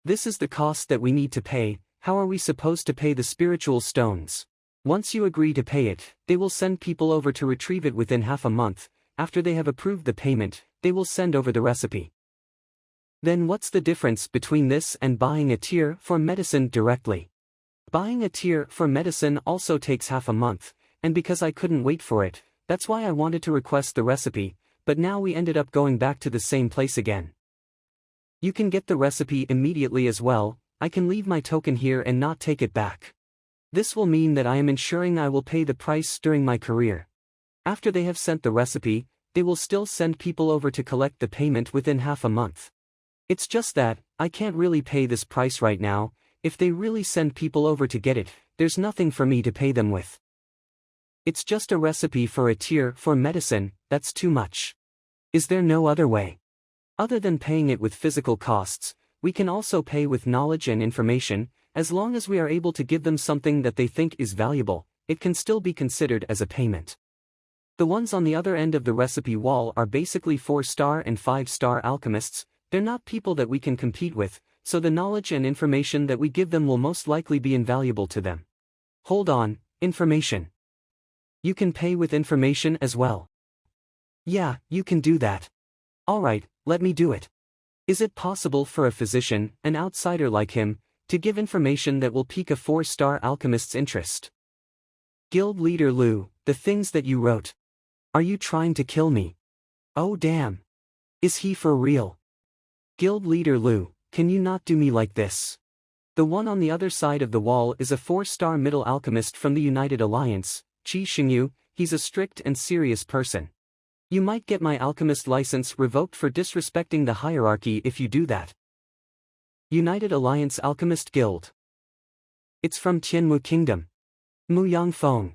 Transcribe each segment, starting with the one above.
This is the cost that we need to pay. How are we supposed to pay the spiritual stones? Once you agree to pay it, they will send people over to retrieve it within half a month. After they have approved the payment, they will send over the recipe. Then what's the difference between this and buying a tier for medicine directly? Buying a tier for medicine also takes half a month, and because I couldn't wait for it, that's why I wanted to request the recipe, but now we ended up going back to the same place again. You can get the recipe immediately as well. I can leave my token here and not take it back. This will mean that I am ensuring I will pay the price during my career. After they have sent the recipe, they will still send people over to collect the payment within half a month. It's just that, I can't really pay this price right now. If they really send people over to get it, there's nothing for me to pay them with. It's just a recipe for a tier for medicine, that's too much. Is there no other way? Other than paying it with physical costs, we can also pay with knowledge and information. As long as we are able to give them something that they think is valuable, it can still be considered as a payment. The ones on the other end of the recipe wall are basically 4-star and 5-star alchemists. They're not people that we can compete with, so the knowledge and information that we give them will most likely be invaluable to them. Hold on, information. You can pay with information as well. Yeah, you can do that. Alright, let me do it. Is it possible for a physician, an outsider like him, to give information that will pique a 4-star alchemist's interest? Guild leader Lu, the things that you wrote. Are you trying to kill me? Oh damn. Is he for real? Guild leader Lu, can you not do me like this? The one on the other side of the wall is a 4-star middle alchemist from the United Alliance, Qi Xingyu. He's a strict and serious person. You might get my alchemist license revoked for disrespecting the hierarchy if you do that. United Alliance Alchemist Guild. It's from Tianmu Kingdom. Mu Yangfeng.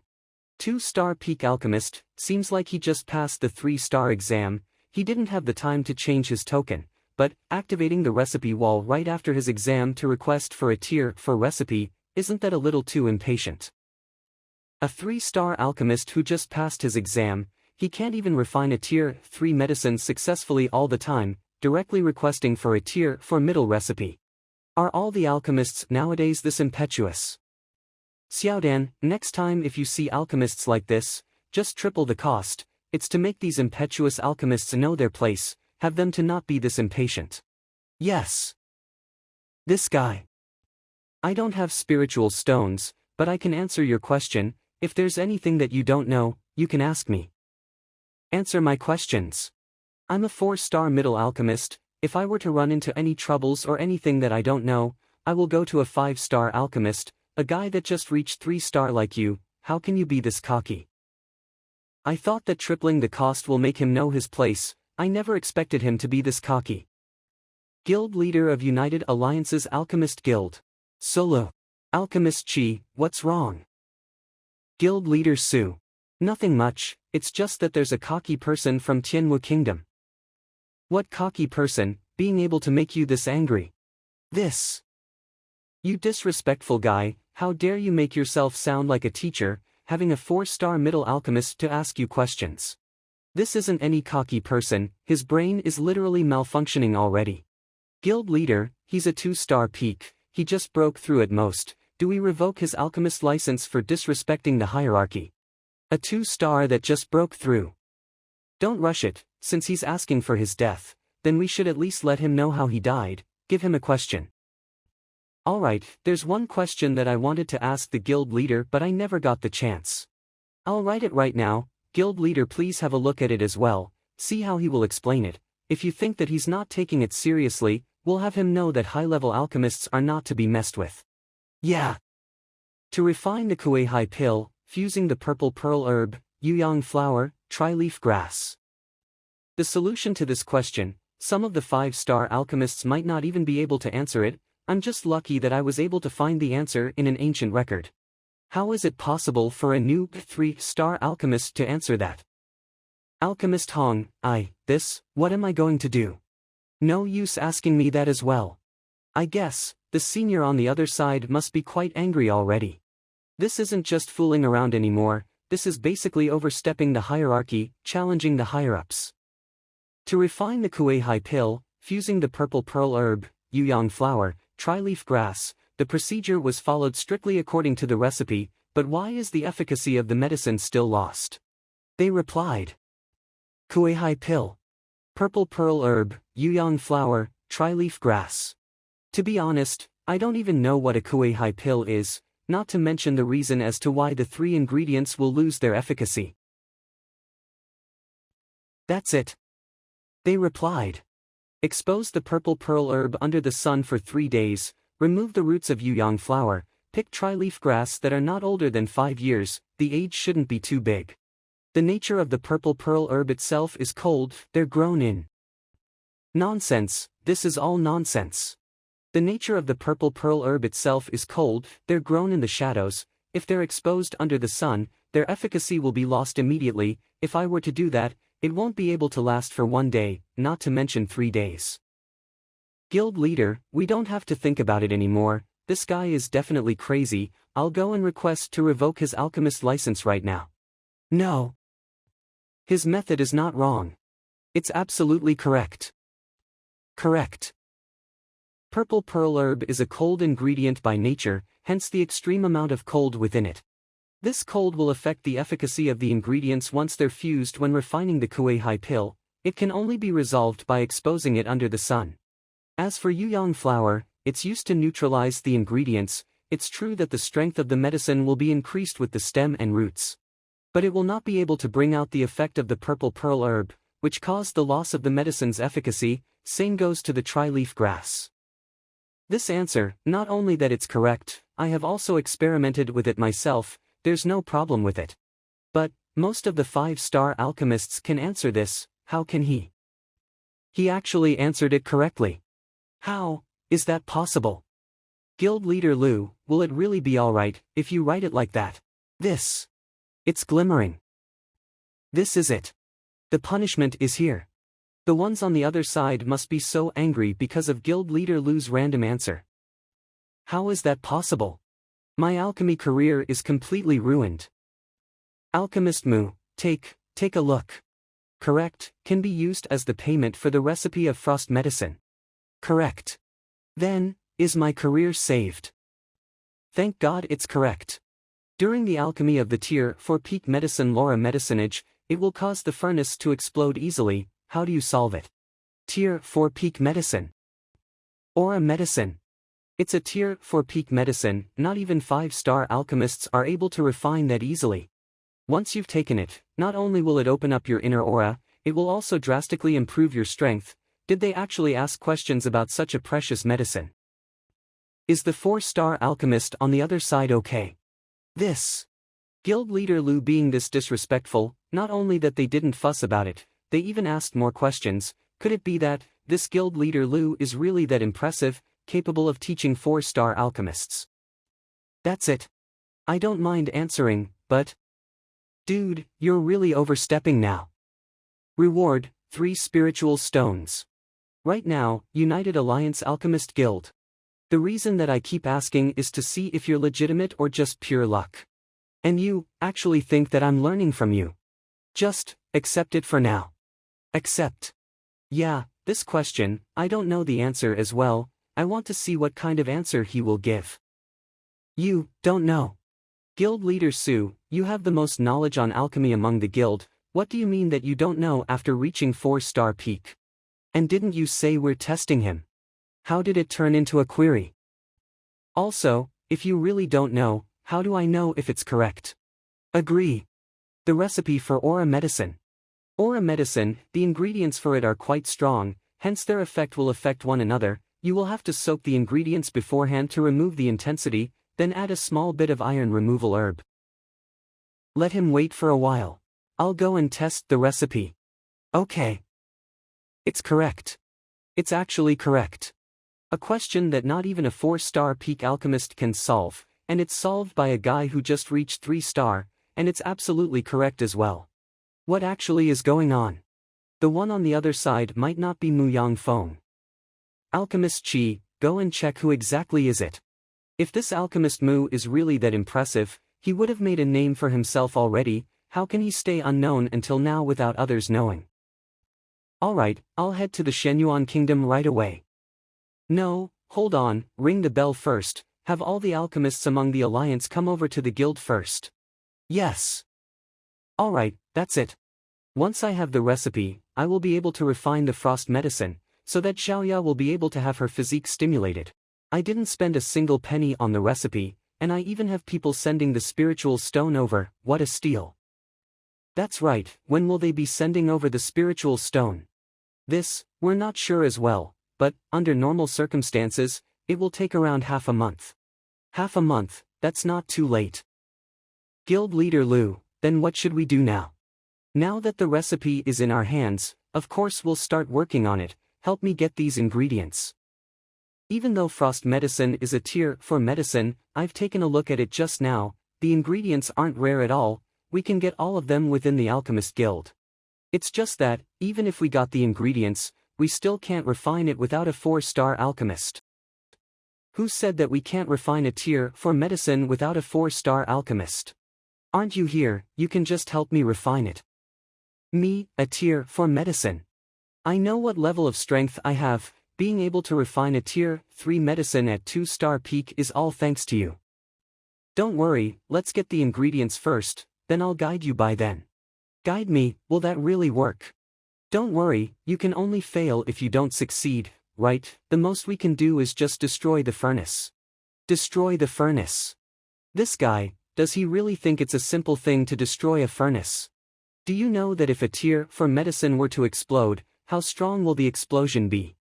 2-star peak alchemist, seems like he just passed the 3-star exam. He didn't have the time to change his token, but activating the recipe wall right after his exam to request for a tier for recipe, isn't that a little too impatient? A 3-star alchemist who just passed his exam, he can't even refine a tier 3 medicine successfully all the time, directly requesting for a tier for middle recipe. Are all the alchemists nowadays this impetuous? Xiaodan, next time if you see alchemists like this, just triple the cost. It's to make these impetuous alchemists know their place, have them to not be this impatient. Yes. This guy. I don't have spiritual stones, but I can answer your question. If there's anything that you don't know, you can ask me. Answer my questions. I'm a 4-star middle alchemist. If I were to run into any troubles or anything that I don't know, I will go to a 5-star alchemist, a guy that just reached 3-star like you. How can you be this cocky? I thought that tripling the cost will make him know his place. I never expected him to be this cocky. Guild leader of United Alliance's Alchemist Guild. Solo. Alchemist Qi, what's wrong? Guild leader Su. Nothing much, it's just that there's a cocky person from Tianmu Kingdom. What cocky person, being able to make you this angry? This. You disrespectful guy, how dare you make yourself sound like a teacher, having a 4-star middle alchemist to ask you questions. This isn't any cocky person, his brain is literally malfunctioning already. Guild leader, he's a 2-star peak, he just broke through at most. Do we revoke his alchemist license for disrespecting the hierarchy? A 2-star that just broke through. Don't rush it, since he's asking for his death, then we should at least let him know how he died, give him a question. Alright, there's one question that I wanted to ask the guild leader but I never got the chance. I'll write it right now. Guild leader, please have a look at it as well, see how he will explain it. If you think that he's not taking it seriously, we'll have him know that high-level alchemists are not to be messed with. Yeah. To refine the Kuei-hai pill, fusing the purple pearl herb, Yuyang flower, tri-leaf grass. The solution to this question, some of the 5-star alchemists might not even be able to answer it. I'm just lucky that I was able to find the answer in an ancient record. How is it possible for a new 3-star alchemist to answer that? Alchemist Hong, what am I going to do? No use asking me that as well. I guess, the senior on the other side must be quite angry already. This isn't just fooling around anymore, this is basically overstepping the hierarchy, challenging the higher-ups. To refine the Kuei-hai pill, fusing the purple pearl herb, Yuyang flower, tri-leaf grass. The procedure was followed strictly according to the recipe, but why is the efficacy of the medicine still lost? They replied. Kuehai pill. Purple pearl herb, yuyang flower, tri-leaf grass. To be honest, I don't even know what a kuehai pill is, not to mention the reason as to why the 3 ingredients will lose their efficacy. That's it. They replied. Expose the purple pearl herb under the sun for 3 days, remove the roots of yuyang flower, pick tri-leaf grass that are not older than 5 years, the age shouldn't be too big. The nature of the purple pearl herb itself is cold, they're grown in. Nonsense, this is all nonsense. The nature of the purple pearl herb itself is cold, they're grown in the shadows. If they're exposed under the sun, their efficacy will be lost immediately. If I were to do that, it won't be able to last for 1 day, not to mention 3 days. Guild leader, we don't have to think about it anymore. This guy is definitely crazy. I'll go and request to revoke his alchemist license right now. No. His method is not wrong. It's absolutely correct. Correct. Purple pearl herb is a cold ingredient by nature, hence the extreme amount of cold within it. This cold will affect the efficacy of the ingredients once they're fused when refining the kuehai pill. It can only be resolved by exposing it under the sun. As for yuyang flower, it's used to neutralize the ingredients. It's true that the strength of the medicine will be increased with the stem and roots. But it will not be able to bring out the effect of the purple pearl herb, which caused the loss of the medicine's efficacy. Same goes to the tri-leaf grass. This answer, not only that it's correct, I have also experimented with it myself, there's no problem with it. But, most of the 5-star alchemists can answer this, how can he? He actually answered it correctly. How is that possible? Guild leader Lu, will it really be alright if you write it like that? It's glimmering. This is it. The punishment is here. The ones on the other side must be so angry because of guild leader Lu's random answer. How is that possible? My alchemy career is completely ruined. Alchemist Mu, take a look. Correct, can be used as the payment for the recipe of frost medicine. Correct. Then, is my career saved? Thank God it's correct. During the alchemy of the Tier 4 peak medicine Laura medicinage, it will cause the furnace to explode easily. How do you solve it? Tier 4 peak medicine. Aura medicine. It's a Tier 4 peak medicine, not even 5-star alchemists are able to refine that easily. Once you've taken it, not only will it open up your inner aura, it will also drastically improve your strength. Did they actually ask questions about such a precious medicine? Is the 4-star alchemist on the other side okay? Guild leader Lu being this disrespectful, not only that they didn't fuss about it, they even asked more questions. Could it be that this guild leader Lu is really that impressive, capable of teaching 4-star alchemists? That's it. I don't mind answering, but... Dude, you're really overstepping now. Reward, 3 spiritual stones. Right now, United Alliance Alchemist Guild. The reason that I keep asking is to see if you're legitimate or just pure luck. And you actually think that I'm learning from you. Just accept it for now. Accept. Yeah, this question, I don't know the answer as well. I want to see what kind of answer he will give. You don't know. Guild leader Su, you have the most knowledge on alchemy among the guild. What do you mean that you don't know after reaching 4-star peak? And didn't you say we're testing him? How did it turn into a query? Also, if you really don't know, how do I know if it's correct? Agree. The recipe for aura medicine. Aura medicine, the ingredients for it are quite strong, hence their effect will affect one another. You will have to soak the ingredients beforehand to remove the intensity, then add a small bit of iron removal herb. Let him wait for a while. I'll go and test the recipe. Okay. It's correct. It's actually correct. A question that not even a 4-star peak alchemist can solve, and it's solved by a guy who just reached 3-star, and it's absolutely correct as well. What actually is going on? The one on the other side might not be Mu Yang Feng. Alchemist Qi, go and check who exactly is it. If this alchemist Mu is really that impressive, he would have made a name for himself already. How can he stay unknown until now without others knowing? Alright, I'll head to the Shenyuan Kingdom right away. No, hold on, ring the bell first, have all the alchemists among the alliance come over to the guild first. Yes. Alright, that's it. Once I have the recipe, I will be able to refine the frost medicine, so that Xiaoya will be able to have her physique stimulated. I didn't spend a single penny on the recipe, and I even have people sending the spiritual stone over. What a steal. That's right, when will they be sending over the spiritual stone? This, we're not sure as well, but, under normal circumstances, it will take around half a month. Half a month, that's not too late. Guild leader Lu, then what should we do now? Now that the recipe is in our hands, of course we'll start working on it. Help me get these ingredients. Even though frost medicine is a tier 4 medicine, I've taken a look at it just now, the ingredients aren't rare at all, we can get all of them within the Alchemist Guild. It's just that, even if we got the ingredients, we still can't refine it without a 4-star alchemist. Who said that we can't refine a tier 4 medicine without a 4-star alchemist? Aren't you here? You can just help me refine it. Me, a tier 4 medicine. I know what level of strength I have, being able to refine a tier 3 medicine at 2-star peak is all thanks to you. Don't worry, let's get the ingredients first, then I'll guide you by then. Guide me, will that really work? Don't worry, you can only fail if you don't succeed, right? The most we can do is just destroy the furnace. Destroy the furnace. This guy, does he really think it's a simple thing to destroy a furnace? Do you know that if a tier 4 medicine were to explode, how strong will the explosion be?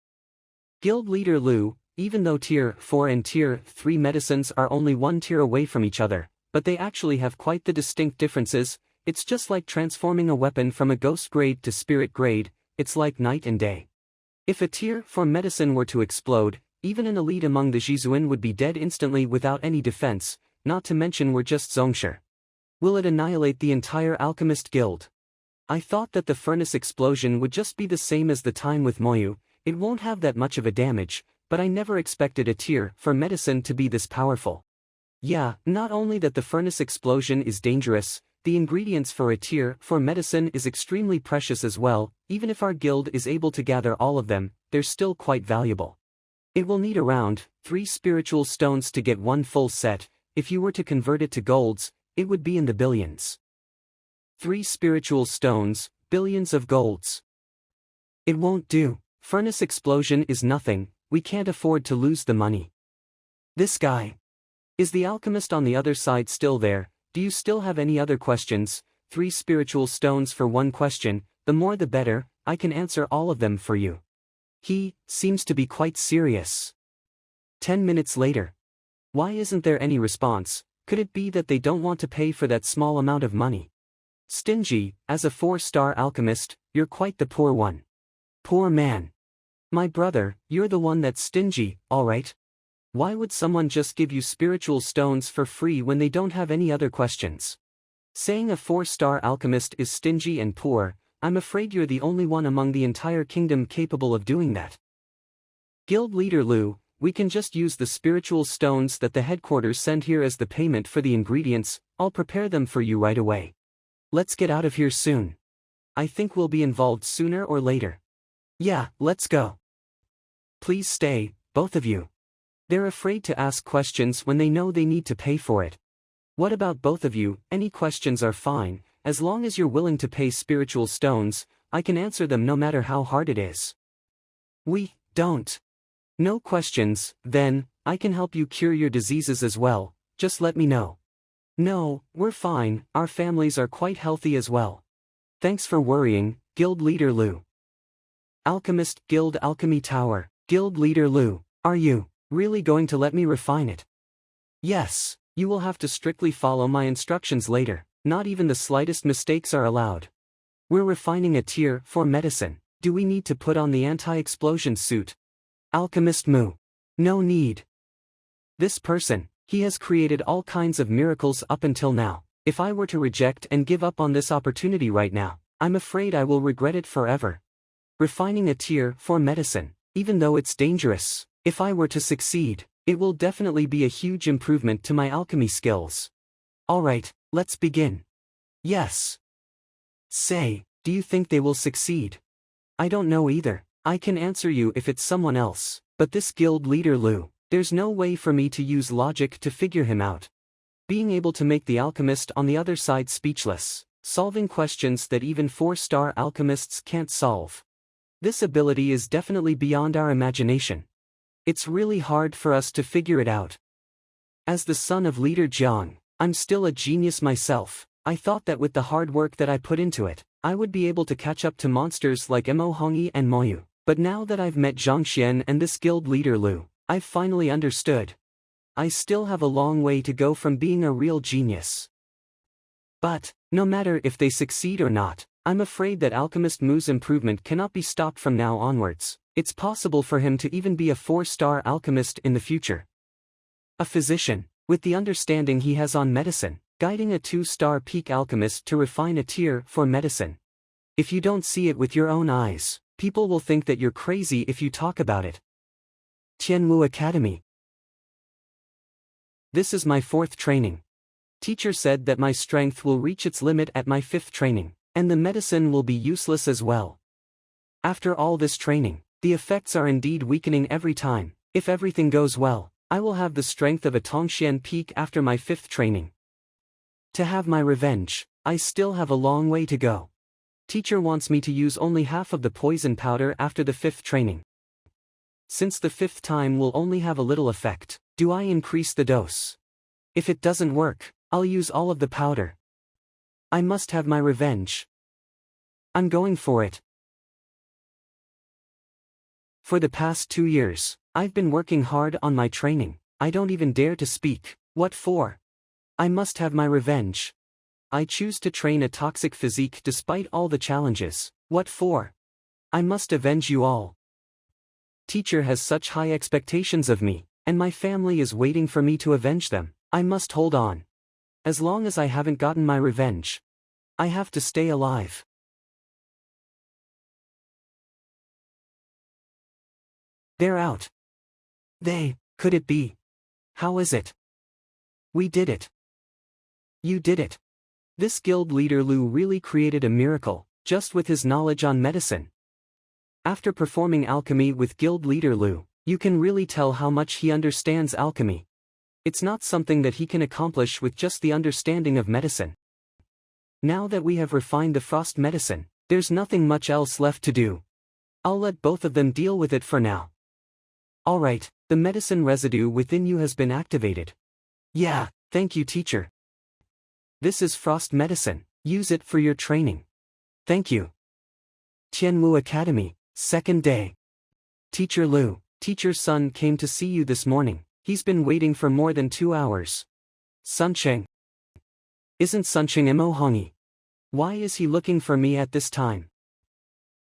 Guild leader Lu, even though tier 4 and tier 3 medicines are only one tier away from each other, but they actually have quite the distinct differences. It's just like transforming a weapon from a ghost grade to spirit grade, it's like night and day. If a tier 4 medicine were to explode, even an elite among the Jizuan would be dead instantly without any defense, not to mention we're just Zhongsher. Will it annihilate the entire Alchemist Guild? I thought that the furnace explosion would just be the same as the time with Moyu, it won't have that much of a damage, but I never expected a tier 4 medicine to be this powerful. Yeah, not only that the furnace explosion is dangerous, the ingredients for a tier 4 medicine is extremely precious as well. Even if our guild is able to gather all of them, they're still quite valuable. It will need around 3 spiritual stones to get one full set. If you were to convert it to golds, it would be in the billions. 3 spiritual stones, billions of golds. It won't do. Furnace explosion is nothing, we can't afford to lose the money. This guy. Is the alchemist on the other side still there? Do you still have any other questions? 3 spiritual stones for one question, the more the better, I can answer all of them for you. He seems to be quite serious. 10 minutes later. Why isn't there any response? Could it be that they don't want to pay for that small amount of money? Stingy, as a 4-star alchemist, you're quite the poor one. Poor man. My brother, you're the one that's stingy, alright? Why would someone just give you spiritual stones for free when they don't have any other questions? Saying a 4-star alchemist is stingy and poor, I'm afraid you're the only one among the entire kingdom capable of doing that. Guild leader Lu, we can just use the spiritual stones that the headquarters send here as the payment for the ingredients. I'll prepare them for you right away. Let's get out of here soon. I think we'll be involved sooner or later. Yeah, let's go. Please stay, both of you. They're afraid to ask questions when they know they need to pay for it. What about both of you? Any questions are fine, as long as you're willing to pay spiritual stones, I can answer them no matter how hard it is. We don't. No questions, then, I can help you cure your diseases as well, just let me know. No, we're fine, our families are quite healthy as well. Thanks for worrying, Guild Leader Lu. Alchemist Guild Alchemy Tower, Guild Leader Lu, are you really going to let me refine it? Yes, you will have to strictly follow my instructions later, not even the slightest mistakes are allowed. We're refining a tier 4 medicine, do we need to put on the anti-explosion suit? Alchemist Mu. No need. This person, he has created all kinds of miracles up until now. If I were to reject and give up on this opportunity right now, I'm afraid I will regret it forever. Refining a tier 4 medicine, even though it's dangerous, if I were to succeed, it will definitely be a huge improvement to my alchemy skills. Alright, let's begin. Yes. Say, do you think they will succeed? I don't know either. I can answer you if it's someone else. But this guild leader Lu, there's no way for me to use logic to figure him out. Being able to make the alchemist on the other side speechless, solving questions that even 4-star alchemists can't solve. This ability is definitely beyond our imagination. It's really hard for us to figure it out. As the son of leader Zhang, I'm still a genius myself. I thought that with the hard work that I put into it, I would be able to catch up to monsters like Mo Hongyi and Moyu. But now that I've met Zhang Xuan and this guild leader Lu, I've finally understood. I still have a long way to go from being a real genius. But, no matter if they succeed or not, I'm afraid that Alchemist Mu's improvement cannot be stopped from now onwards. It's possible for him to even be a 4-star alchemist in the future. A physician, with the understanding he has on medicine, guiding a 2-star peak alchemist to refine a tier for medicine. If you don't see it with your own eyes, people will think that you're crazy if you talk about it. Tianwu Academy. This is my 4th training. Teacher said that my strength will reach its limit at my 5th training, and the medicine will be useless as well. After all this training, the effects are indeed weakening every time. If everything goes well, I will have the strength of a Tongxian peak after my 5th training. To have my revenge, I still have a long way to go. Teacher wants me to use only half of the poison powder after the 5th training. Since the 5th time will only have a little effect, do I increase the dose? If it doesn't work, I'll use all of the powder. I must have my revenge. I'm going for it. For the past 2 years, I've been working hard on my training. I don't even dare to speak. What for? I must have my revenge. I choose to train a toxic physique despite all the challenges. What for? I must avenge you all. Teacher has such high expectations of me, and my family is waiting for me to avenge them. I must hold on. As long as I haven't gotten my revenge, I have to stay alive. They're out. Could it be? How is it? We did it. You did it. This guild leader Lu really created a miracle, just with his knowledge on medicine. After performing alchemy with guild leader Lu, you can really tell how much he understands alchemy. It's not something that he can accomplish with just the understanding of medicine. Now that we have refined the frost medicine, there's nothing much else left to do. I'll let both of them deal with it for now. Alright, the medicine residue within you has been activated. Yeah, thank you teacher. This is frost medicine, use it for your training. Thank you. Tianwu Academy, 2nd day. Teacher Lu, teacher's son came to see you this morning. He's been waiting for more than 2 hours. Suncheng. Isn't Suncheng Mo Hongyi? Why is he looking for me at this time?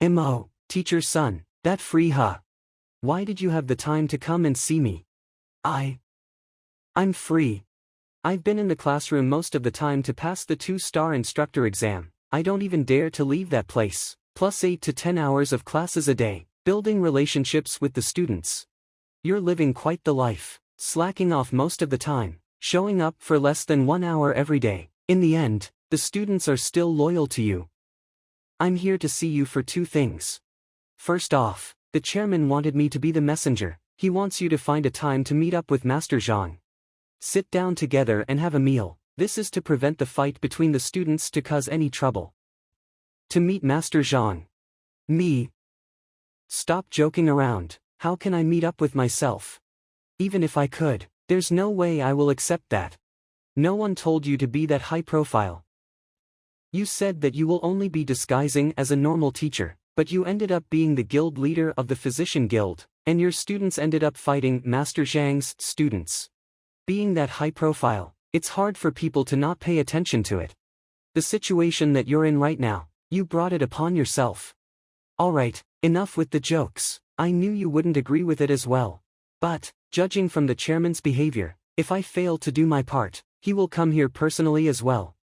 Mo, teacher's son, that free huh? Why did you have the time to come and see me? I'm free. I've been in the classroom most of the time to pass the 2-star instructor exam. I don't even dare to leave that place. Plus 8 to 10 hours of classes a day, building relationships with the students. You're living quite the life, slacking off most of the time, showing up for less than 1 hour every day. In the end, the students are still loyal to you. I'm here to see you for 2 things. First off, the chairman wanted me to be the messenger. He wants you to find a time to meet up with Master Zhang. Sit down together and have a meal. This is to prevent the fight between the students to cause any trouble. To meet Master Zhang. Me? Stop joking around. How can I meet up with myself? Even if I could, there's no way I will accept that. No one told you to be that high profile. You said that you will only be disguising as a normal teacher, but you ended up being the guild leader of the physician guild, and your students ended up fighting Master Zhang's students. Being that high profile, it's hard for people to not pay attention to it. The situation that you're in right now, you brought it upon yourself. Alright, enough with the jokes. I knew you wouldn't agree with it as well. But, judging from the chairman's behavior, if I fail to do my part, he will come here personally as well.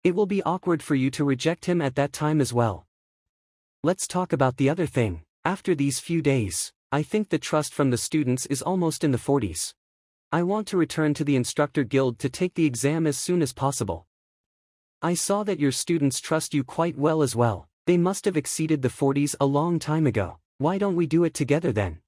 It will be awkward for you to reject him at that time as well. Let's talk about the other thing. After these few days, I think the trust from the students is almost in the 40s. I want to return to the Instructor Guild to take the exam as soon as possible. I saw that your students trust you quite well as well. They must have exceeded the 40s a long time ago. Why don't we do it together then?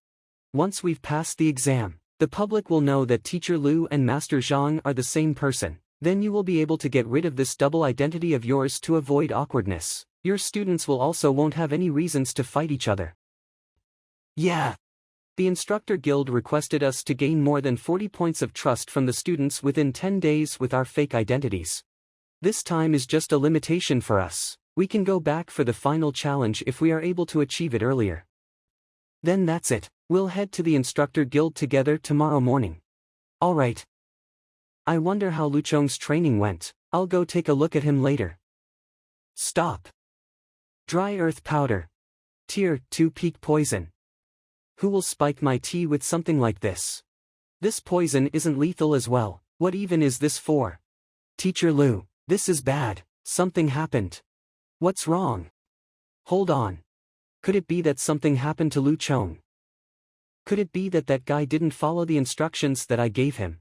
Once we've passed the exam, the public will know that Teacher Lu and Master Zhang are the same person. Then you will be able to get rid of this double identity of yours to avoid awkwardness. Your students will also won't have any reasons to fight each other. Yeah. The Instructor Guild requested us to gain more than 40 points of trust from the students within 10 days with our fake identities. This time is just a limitation for us. We can go back for the final challenge if we are able to achieve it earlier. Then that's it. We'll head to the Instructor Guild together tomorrow morning. Alright. I wonder how Lu Chong's training went. I'll go take a look at him later. Stop. Dry earth powder. Tier 2 peak poison. Who will spike my tea with something like this? This poison isn't lethal as well. What even is this for? Teacher Lu, this is bad. Something happened. What's wrong? Hold on. Could it be that something happened to Lu Chong? Could it be that that guy didn't follow the instructions that I gave him?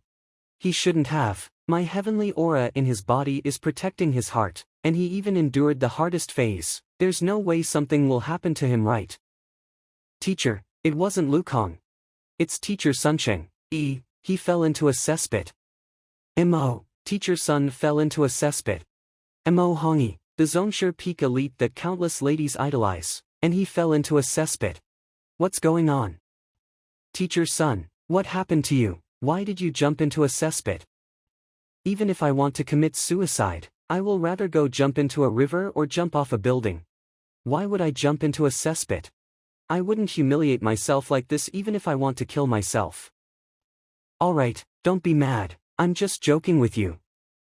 He shouldn't have. My heavenly aura in his body is protecting his heart, and he even endured the hardest phase. There's no way something will happen to him, right? Teacher, it wasn't Lu Kong. It's Teacher Sunsheng. He fell into a cesspit. Mo, Teacher Sun fell into a cesspit. Mo Hongi, the Zhongshe peak elite that countless ladies idolize, and he fell into a cesspit. What's going on? Teacher Sun, what happened to you? Why did you jump into a cesspit? Even if I want to commit suicide, I will rather go jump into a river or jump off a building. Why would I jump into a cesspit? I wouldn't humiliate myself like this even if I want to kill myself. Alright, don't be mad, I'm just joking with you.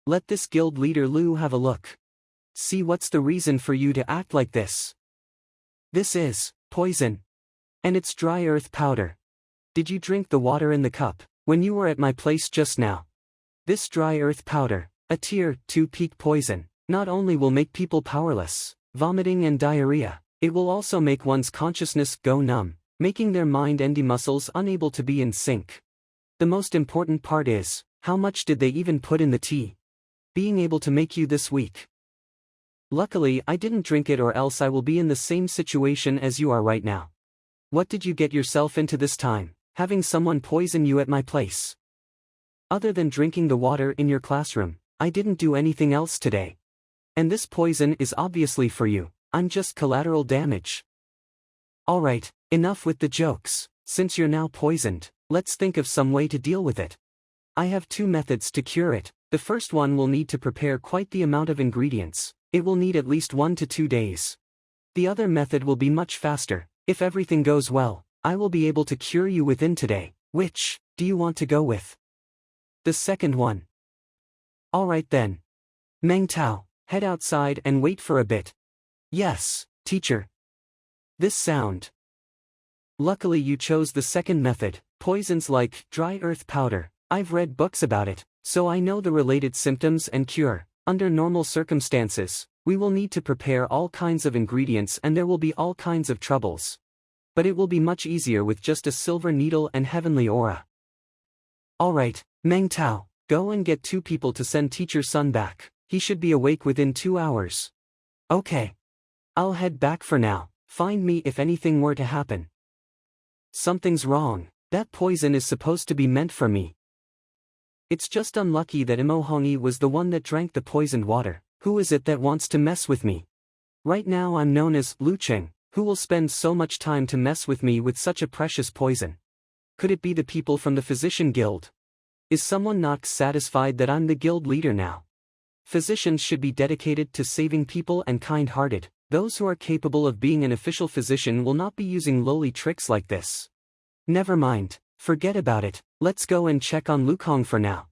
Let this guild leader Lu have a look. See what's the reason for you to act like this. This is poison. And it's dry earth powder. Did you drink the water in the cup when you were at my place just now? This dry earth powder, a tier 2 peak poison, not only will make people powerless, vomiting and diarrhea, it will also make one's consciousness go numb, making their mind and muscles unable to be in sync. The most important part is, how much did they even put in the tea? Being able to make you this weak. Luckily I didn't drink it, or else I will be in the same situation as you are right now. What did you get yourself into this time, having someone poison you at my place? Other than drinking the water in your classroom, I didn't do anything else today. And this poison is obviously for you. I'm just collateral damage. Alright, enough with the jokes. Since you're now poisoned, let's think of some way to deal with it. I have 2 methods to cure it. The first one will need to prepare quite the amount of ingredients. It will need at least 1 to 2 days. The other method will be much faster. If everything goes well, I will be able to cure you within today. Which do you want to go with? The second one. Alright then. Meng Tao, head outside and wait for a bit. Yes, teacher. This sound. Luckily you chose the second method. Poisons like dry earth powder. I've read books about it, so I know the related symptoms and cure. Under normal circumstances, we will need to prepare all kinds of ingredients and there will be all kinds of troubles. But it will be much easier with just a silver needle and heavenly aura. Alright, Meng Tao, go and get 2 people to send Teacher Sun back. He should be awake within 2 hours. Okay. I'll head back for now. Find me if anything were to happen. Something's wrong. That poison is supposed to be meant for me. It's just unlucky that Mo Hongi was the one that drank the poisoned water. Who is it that wants to mess with me? Right now I'm known as Lu Cheng. Who will spend so much time to mess with me with such a precious poison? Could it be the people from the Physician Guild? Is someone not satisfied that I'm the guild leader now? Physicians should be dedicated to saving people and kind-hearted. Those who are capable of being an official physician will not be using lowly tricks like this. Never mind, forget about it, let's go and check on Lu Kong for now.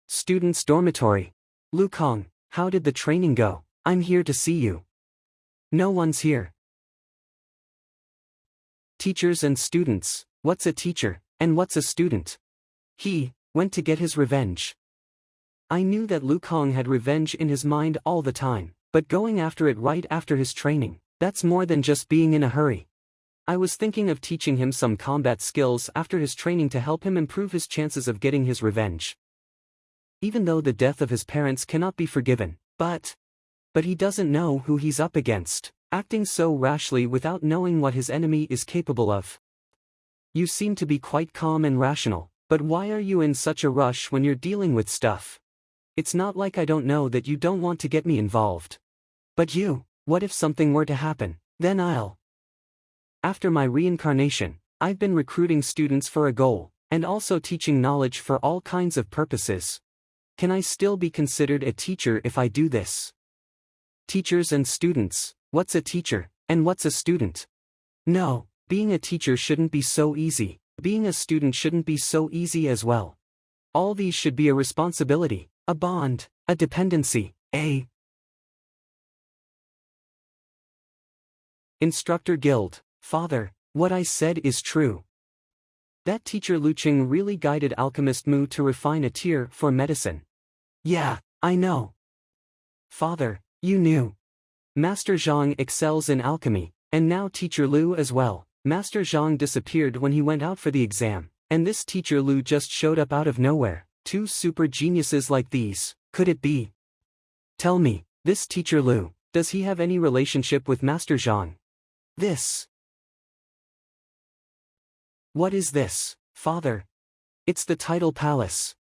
Students' dormitory. Lu Kong, how did the training go? I'm here to see you. No one's here. Teachers and students, what's a teacher, and what's a student? He went to get his revenge. I knew that Lu Kong had revenge in his mind all the time. But going after it right after his training, that's more than just being in a hurry. I was thinking of teaching him some combat skills after his training to help him improve his chances of getting his revenge. Even though the death of his parents cannot be forgiven, but he doesn't know who he's up against, acting so rashly without knowing what his enemy is capable of. You seem to be quite calm and rational, but why are you in such a rush when you're dealing with stuff? It's not like I don't know that you don't want to get me involved. But what if something were to happen? Then After my reincarnation, I've been recruiting students for a goal, and also teaching knowledge for all kinds of purposes. Can I still be considered a teacher if I do this? Teachers and students, what's a teacher, and what's a student? No, being a teacher shouldn't be so easy, being a student shouldn't be so easy as well. All these should be a responsibility, a bond, a dependency, a Instructor Guild. Father, what I said is true. That teacher Luqing really guided alchemist Mu to refine a tear for medicine. Yeah, I know. Father, you knew. Master Zhang excels in alchemy, and now teacher Lu as well. Master Zhang disappeared when he went out for the exam, and this teacher Lu just showed up out of nowhere. Two super geniuses like these, could it be? Tell me, this teacher Lu, does he have any relationship with Master Zhang? What is this, Father? It's the Tidal Palace.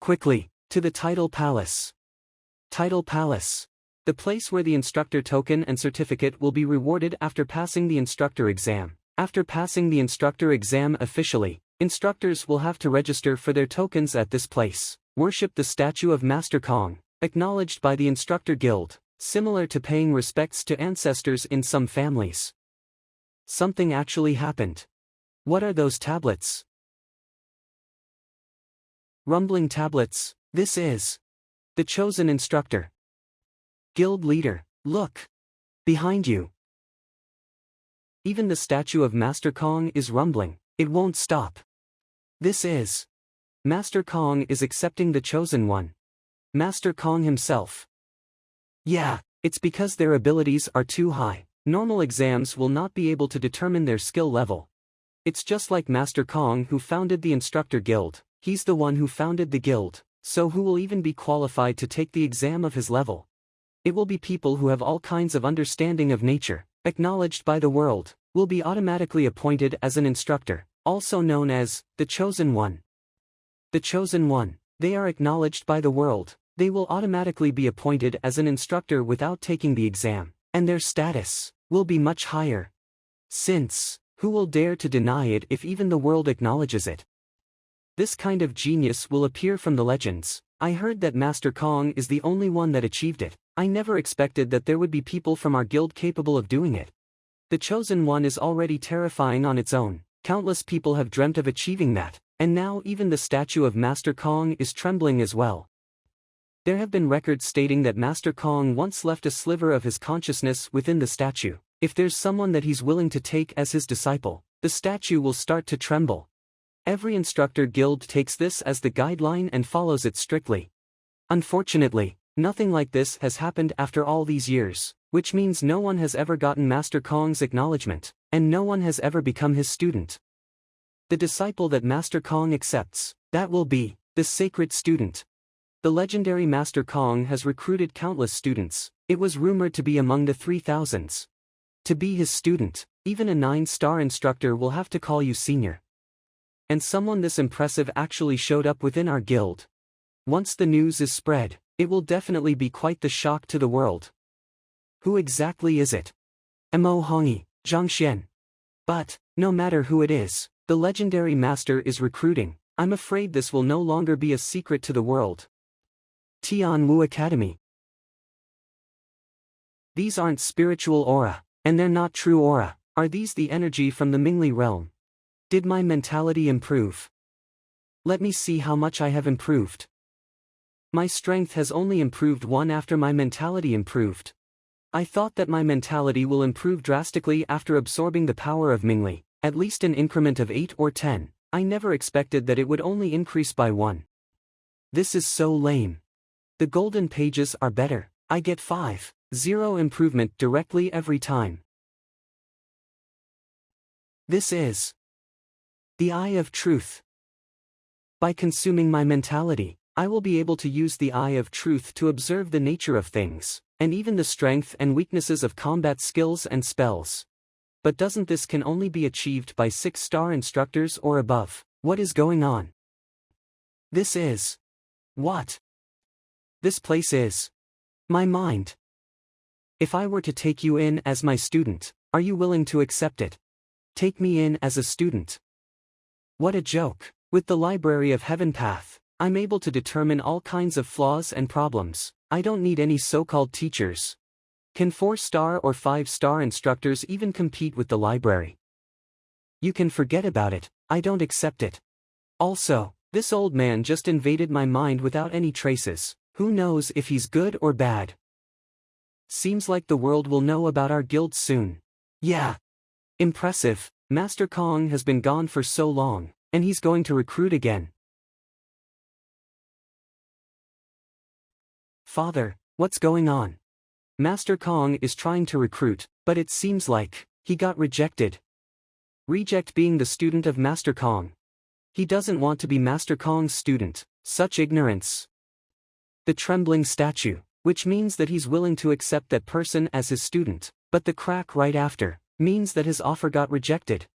Quickly, to the Tidal Palace. Tidal Palace. The place where the instructor token and certificate will be rewarded after passing the instructor exam. After passing the instructor exam officially, instructors will have to register for their tokens at this place. Worship the statue of Master Kong, acknowledged by the Instructor Guild, similar to paying respects to ancestors in some families. Something actually happened. What are those tablets? Rumbling tablets. This is the chosen instructor. Guild leader, look. Behind you. Even the statue of Master Kong is rumbling, it won't stop. This is Master Kong is accepting the chosen one. Master Kong himself. Yeah, it's because their abilities are too high. Normal exams will not be able to determine their skill level. It's just like Master Kong who founded the Instructor Guild. He's the one who founded the guild, so who will even be qualified to take the exam of his level? It will be people who have all kinds of understanding of nature, acknowledged by the world, will be automatically appointed as an instructor, also known as the Chosen One. The Chosen One, they are acknowledged by the world, they will automatically be appointed as an instructor without taking the exam, and their status will be much higher. Since, who will dare to deny it if even the world acknowledges it? This kind of genius will appear from the legends. I heard that Master Kong is the only one that achieved it. I never expected that there would be people from our guild capable of doing it. The Chosen One is already terrifying on its own. Countless people have dreamt of achieving that, and now even the statue of Master Kong is trembling as well. There have been records stating that Master Kong once left a sliver of his consciousness within the statue. If there's someone that he's willing to take as his disciple, the statue will start to tremble. Every instructor guild takes this as the guideline and follows it strictly. Unfortunately, nothing like this has happened after all these years, which means no one has ever gotten Master Kong's acknowledgement, and no one has ever become his student. The disciple that Master Kong accepts, that will be the sacred student. The legendary Master Kong has recruited countless students. It was rumored to be among the 3,000s. To be his student, even a 9-star instructor will have to call you senior. And someone this impressive actually showed up within our guild. Once the news is spread, it will definitely be quite the shock to the world. Who exactly is it? Mo Hongyi, Zhang Xuan. But, no matter who it is, the legendary master is recruiting. I'm afraid this will no longer be a secret to the world. Tianwu Academy. These aren't spiritual aura, and they're not true aura. Are these the energy from the Mingli realm? Did my mentality improve? Let me see how much I have improved. My strength has only improved 1 after my mentality improved. I thought that my mentality will improve drastically after absorbing the power of Mingli, at least an increment of 8 or 10. I never expected that it would only increase by 1. This is so lame. The golden pages are better. I get 5.0 improvement directly every time. This is the Eye of Truth. By consuming my mentality, I will be able to use the Eye of Truth to observe the nature of things, and even the strength and weaknesses of combat skills and spells. But doesn't this can only be achieved by 6-star instructors or above? What is going on? This is... what? This place is... my mind. If I were to take you in as my student, are you willing to accept it? Take me in as a student. What a joke. With the Library of Heaven path, I'm able to determine all kinds of flaws and problems. I don't need any so-called teachers. Can 4-star or 5-star instructors even compete with the library? You can forget about it. I don't accept it. Also, this old man just invaded my mind without any traces. Who knows if he's good or bad? Seems like the world will know about our guild soon. Yeah. Impressive. Master Kong has been gone for so long, and he's going to recruit again. Father, what's going on? Master Kong is trying to recruit, but it seems like he got rejected. Reject being the student of Master Kong. He doesn't want to be Master Kong's student. Such ignorance. The trembling statue, which means that he's willing to accept that person as his student, but the crack right after means that his offer got rejected.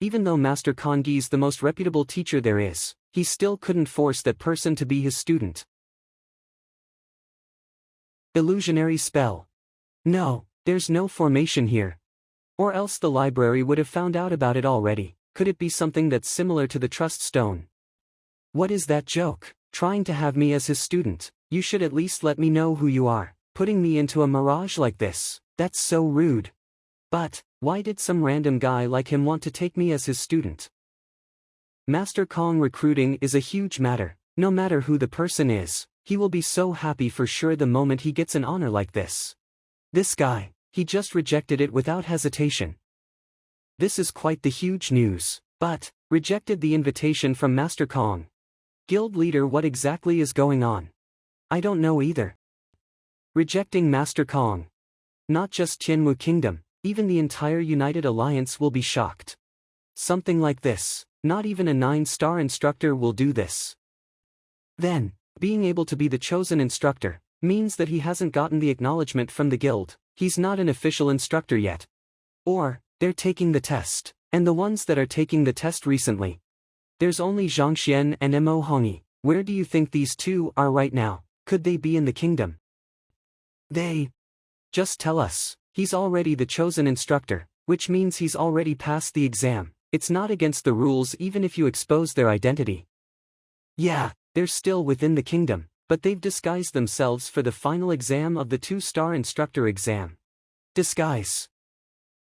Even though Master Kongi's the most reputable teacher there is, he still couldn't force that person to be his student. Illusionary spell. No, there's no formation here. Or else the library would have found out about it already. Could it be something that's similar to the trust stone? What is that joke? Trying to have me as his student? You should at least let me know who you are. Putting me into a mirage like this, that's so rude. But, why did some random guy like him want to take me as his student? Master Kong recruiting is a huge matter. No matter who the person is, he will be so happy for sure the moment he gets an honor like this. This guy, he just rejected it without hesitation. This is quite the huge news, but, rejected the invitation from Master Kong. Guild leader, what exactly is going on? I don't know either. Rejecting Master Kong. Not just Tianmu Kingdom, even the entire United Alliance will be shocked. Something like this, not even a 9-star instructor will do this. Then, being able to be the chosen instructor, means that he hasn't gotten the acknowledgement from the guild. He's not an official instructor yet. Or, they're taking the test, and the ones that are taking the test recently. There's only Zhang Xuan and Mo Hongyi. Where do you think these two are right now? Could they be in the kingdom? They... just tell us. He's already the chosen instructor, which means he's already passed the exam. It's not against the rules even if you expose their identity. Yeah, they're still within the kingdom, but they've disguised themselves for the final exam of the 2-star instructor exam. Disguise.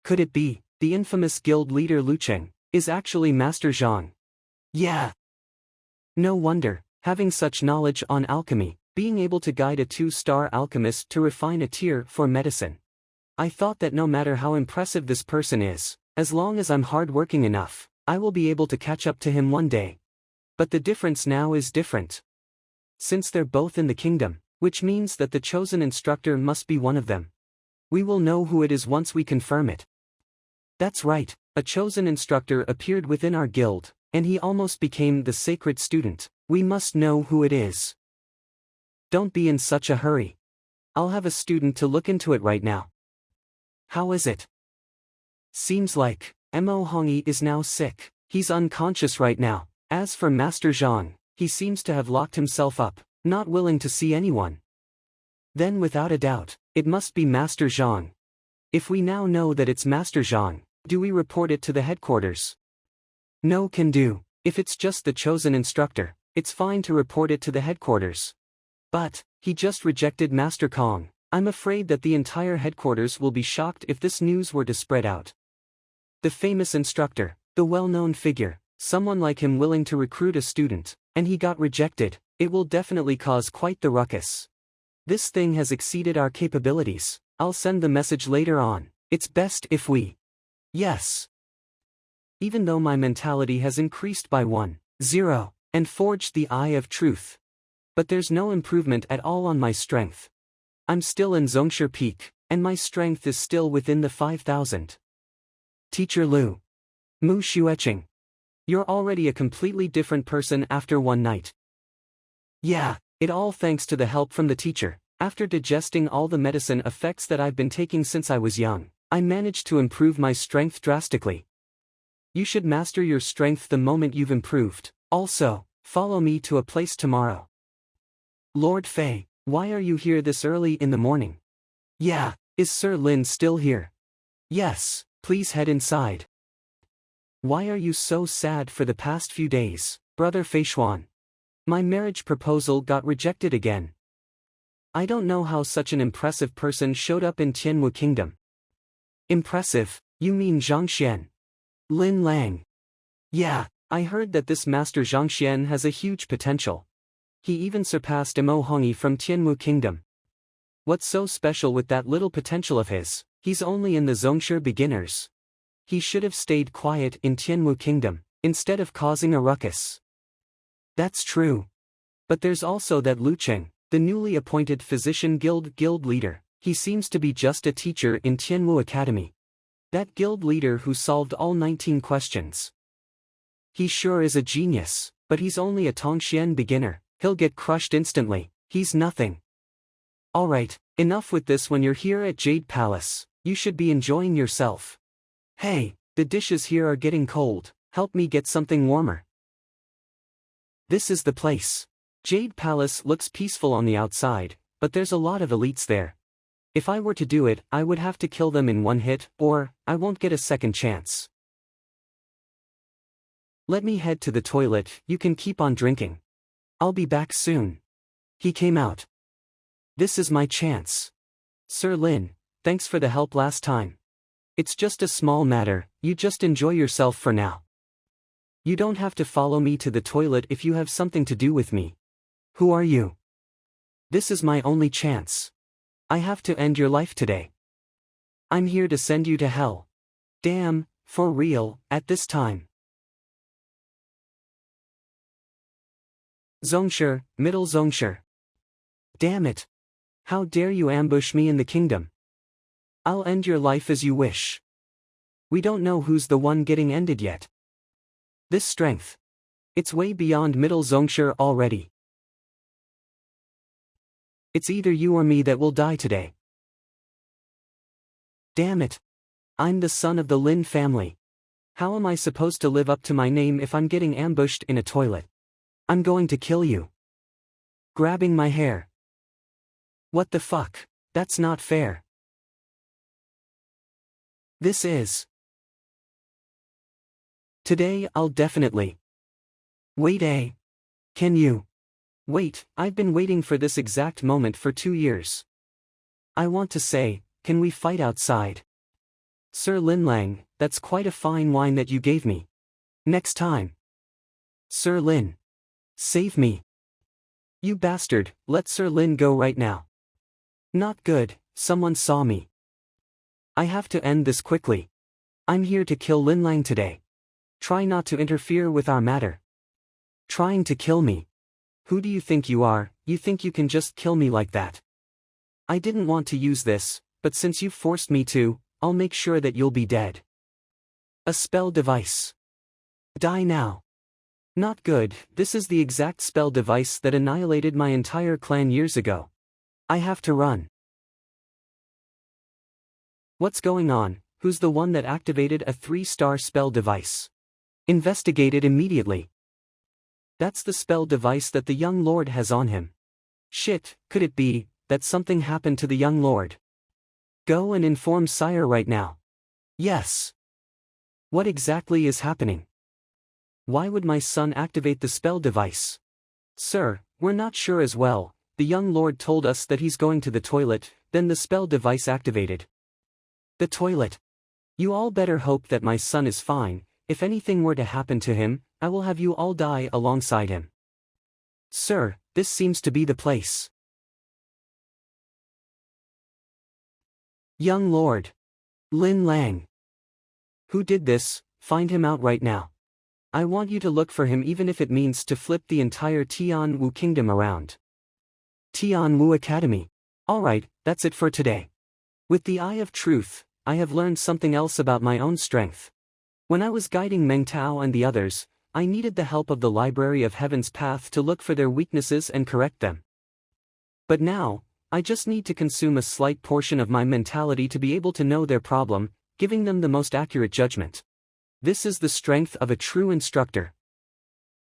Could it be, the infamous guild leader Lucheng, is actually Master Zhang? Yeah. No wonder, having such knowledge on alchemy, being able to guide a 2-star alchemist to refine a tier for medicine. I thought that no matter how impressive this person is, as long as I'm hardworking enough, I will be able to catch up to him one day. But the difference now is different. Since they're both in the kingdom, which means that the chosen instructor must be one of them. We will know who it is once we confirm it. That's right, a chosen instructor appeared within our guild, and he almost became the sacred student. We must know who it is. Don't be in such a hurry. I'll have a student to look into it right now. How is it? Seems like Mo Hongyi is now sick. He's unconscious right now. As for Master Zhang, he seems to have locked himself up, not willing to see anyone. Then without a doubt, it must be Master Zhang. If we now know that it's Master Zhang, do we report it to the headquarters? No can do. If it's just the chosen instructor, it's fine to report it to the headquarters. But, he just rejected Master Kong. I'm afraid that the entire headquarters will be shocked if this news were to spread out. The famous instructor, the well-known figure, someone like him willing to recruit a student, and he got rejected, it will definitely cause quite the ruckus. This thing has exceeded our capabilities. I'll send the message later on. It's best if we... Yes. Even though my mentality has increased by 1-0, and forged the Eye of Truth. But there's no improvement at all on my strength. I'm still in Zhongsher Peak, and my strength is still within the 5,000. Teacher Lu. Mu Xueqing. You're already a completely different person after one night. Yeah, it all thanks to the help from the teacher. After digesting all the medicine effects that I've been taking since I was young, I managed to improve my strength drastically. You should master your strength the moment you've improved. Also, follow me to a place tomorrow. Lord Fei, why are you here this early in the morning? Yeah, is Sir Lin still here? Yes, please head inside. Why are you so sad for the past few days, Brother Fei Xuan? My marriage proposal got rejected again. I don't know how such an impressive person showed up in Tianwu Kingdom. Impressive, you mean Zhang Xuan? Lin Lang. Yeah, I heard that this Master Zhang Xuan has a huge potential. He even surpassed Imo Hongyi from Tianwu Kingdom. What's so special with that little potential of his? He's only in the Zhongshe beginners. He should have stayed quiet in Tianwu Kingdom, instead of causing a ruckus. That's true. But there's also that Lu Cheng, the newly appointed Physician Guild leader. He seems to be just a teacher in Tianwu Academy. That guild leader who solved all 19 questions. He sure is a genius, but he's only a Tongxian beginner. He'll get crushed instantly. He's nothing. Alright, enough with this. When you're here at Jade Palace, you should be enjoying yourself. Hey, the dishes here are getting cold. Help me get something warmer. This is the place. Jade Palace looks peaceful on the outside, but there's a lot of elites there. If I were to do it, I would have to kill them in one hit, or I won't get a second chance. Let me head to the toilet. You can keep on drinking. I'll be back soon. He came out. This is my chance. Sir Lin, thanks for the help last time. It's just a small matter, you just enjoy yourself for now. You don't have to follow me to the toilet if you have something to do with me. Who are you? This is my only chance. I have to end your life today. I'm here to send you to hell. Damn, for real, at this time. Zhongshe, Middle Zhongshe. Damn it. How dare you ambush me in the kingdom? I'll end your life as you wish. We don't know who's the one getting ended yet. This strength. It's way beyond Middle Zhongshe already. It's either you or me that will die today. Damn it. I'm the son of the Lin family. How am I supposed to live up to my name if I'm getting ambushed in a toilet? I'm going to kill you. Grabbing my hair. What the fuck? That's not fair. This is. Today I'll definitely. Wait. Can you? Wait, I've been waiting for this exact moment for 2 years. I want to say, can we fight outside? Sir Lin Lang, that's quite a fine wine that you gave me. Next time. Sir Lin. Save me. You bastard, let Sir Lin go right now. Not good, someone saw me. I have to end this quickly. I'm here to kill Lin Lang today. Try not to interfere with our matter. Trying to kill me. Who do you think you are? You think you can just kill me like that? I didn't want to use this, but since you forced me to, I'll make sure that you'll be dead. A spell device. Die now. Not good, this is the exact spell device that annihilated my entire clan years ago. I have to run. What's going on? Who's the one that activated a 3-star spell device? Investigate it immediately. That's the spell device that the young lord has on him. Shit, could it be that something happened to the young lord? Go and inform sire right now. Yes. What exactly is happening? Why would my son activate the spell device? Sir, we're not sure as well. The young lord told us that he's going to the toilet, then the spell device activated. The toilet. You all better hope that my son is fine. If anything were to happen to him, I will have you all die alongside him. Sir, this seems to be the place. Young lord. Lin Lang. Who did this? Find him out right now. I want you to look for him even if it means to flip the entire Tianwu kingdom around. Tianwu Academy. Alright, that's it for today. With the Eye of Truth, I have learned something else about my own strength. When I was guiding Meng Tao and the others, I needed the help of the Library of Heaven's path to look for their weaknesses and correct them. But now, I just need to consume a slight portion of my mentality to be able to know their problem, giving them the most accurate judgment. This is the strength of a true instructor.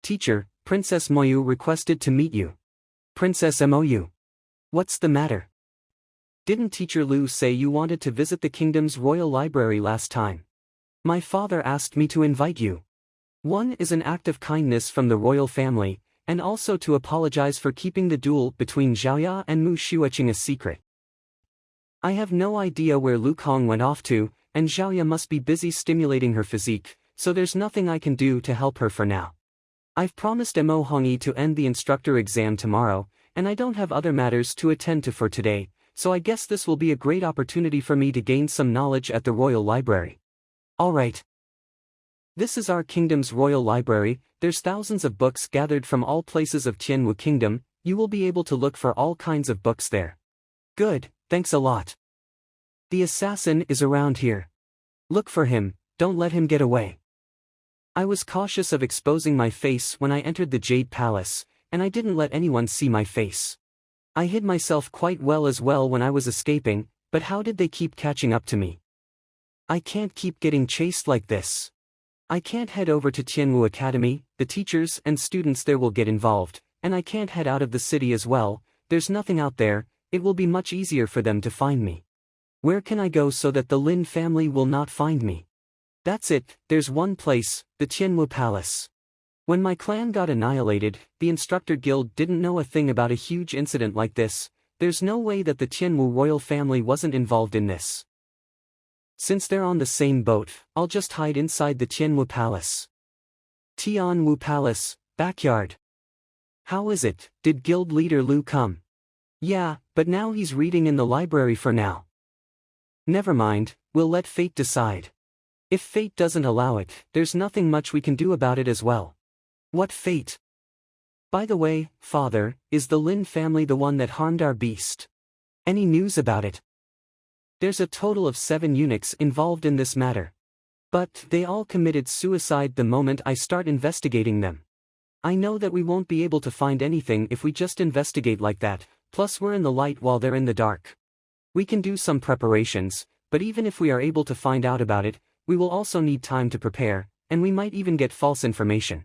Teacher, Princess Moyu requested to meet you. Princess Moyu. What's the matter? Didn't Teacher Lu say you wanted to visit the kingdom's royal library last time? My father asked me to invite you. One is an act of kindness from the royal family, and also to apologize for keeping the duel between Zhaoya and Mu Xueqing a secret. I have no idea where Lu Kong went off to, and Zhaoya must be busy stimulating her physique, so there's nothing I can do to help her for now. I've promised Mo Hongyi to end the instructor exam tomorrow, and I don't have other matters to attend to for today, so I guess this will be a great opportunity for me to gain some knowledge at the royal library. Alright. This is our kingdom's royal library. There's thousands of books gathered from all places of Tianwu Kingdom. You will be able to look for all kinds of books there. Good, thanks a lot. The assassin is around here. Look for him, don't let him get away. I was cautious of exposing my face when I entered the Jade Palace, and I didn't let anyone see my face. I hid myself quite well as well when I was escaping, but how did they keep catching up to me? I can't keep getting chased like this. I can't head over to Tianwu Academy, the teachers and students there will get involved, and I can't head out of the city as well. There's nothing out there, it will be much easier for them to find me. Where can I go so that the Lin family will not find me? That's it, there's one place, the Tianwu Palace. When my clan got annihilated, the Instructor Guild didn't know a thing about a huge incident like this. There's no way that the Tianwu royal family wasn't involved in this. Since they're on the same boat, I'll just hide inside the Tianwu Palace. Tianwu Palace, backyard. How is it, did guild leader Lu come? Yeah, but now he's reading in the library for now. Never mind, we'll let fate decide. If fate doesn't allow it, there's nothing much we can do about it as well. What fate? By the way, father, is the Lin family the one that harmed our beast? Any news about it? There's a total of 7 eunuchs involved in this matter. But they all committed suicide the moment I start investigating them. I know that we won't be able to find anything if we just investigate like that, plus we're in the light while they're in the dark. We can do some preparations, but even if we are able to find out about it, we will also need time to prepare, and we might even get false information.